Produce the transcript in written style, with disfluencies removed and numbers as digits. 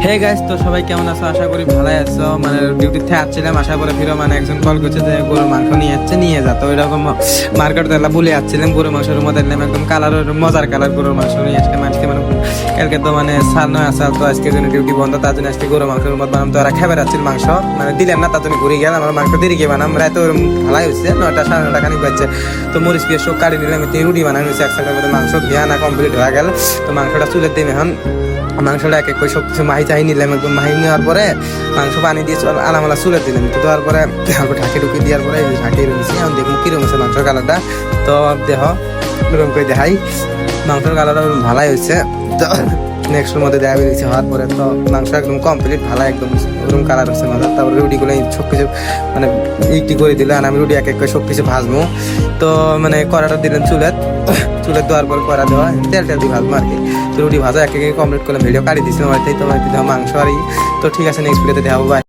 Hey guys, তো সবাই কেমন আছো? আশা করি ভালোই আছো। মানে ডিউটি থেকে আসছিলাম, আসার পরে ফিরে মানে একজন কল করছে যে গরুর মাংস নিয়ে যাচ্ছে, নিয়ে যা। তো এরকম মার্কেট তেলা বলে যাচ্ছিলাম গরুর মাংসের মধ্যে এলাম, একদম কালার মজার কালার গরুর মাংস নিয়ে আসলাম আজকে। মানে কালকে তো মানে সার নয় আসাল, তো আজকে জন্য ডিউটি বন্ধ, তার জন্য আজকে গরুর মাংসের মধ্যে বানাম। তো ওরা খাবার আসছিল মাংস, মানে দিলাম না, তার জন্য ঘুরে গেলাম। আমার মাংস দেরি গিয়ে বানাম, রাতে ওরকম ভালাই হয়েছে, 9টা 9:30 খানিক বাজছে। তো মরিচ পিঁয়াজ সব কাটি নিলাম, রুটি বানানো হয়েছে। এক সাইডের মধ্যে মাংস ধোয়া না কমপ্লিট হয়ে গেল। তো মাংসটা চুলের দিম এখন। মাংসটা এক এক করে সব কিছু মাহি চাহি নিলাম, একদম মাহি নেওয়ার পরে মাংস পানি দিয়ে আলামালা চুলে দিলাম। তো দেওয়ার পরে ঢাকি ঢুকি দেওয়ার পরে ঢাকি রয়েছি। এখন দেখুন কিরকম হচ্ছে মাংসের কালারটা। তো দেহ এরকম করে দেখাই, মাংসের কালারটা ভালাই হয়েছে। তো নেক্সটের মধ্যে দেখা বেরিয়েছে হওয়ার পরে তো মাংস একদম কমপ্লিট ভালো, একদম ওরকম কালার হচ্ছে মাথার। তারপরে রুটিগুলো সব কিছু মানে ইটি করে দিলে, আর আমি রুটি এক এক করে সব কিছু ভাজবো। তো মানে কড়াটা দিলাম চুলের দেওয়ার পর কড়া দেওয়া তেল দিয়ে ভাজবো আর কি। তো রুটি ভাজা এক এক কমপ্লিট করলাম, ভিডিও কাটি দিচ্ছিলাম আর তাই তোমার মাংস আর। তো ঠিক আছে, নেক্সট ভিডিওতে দেখাবো, বাই।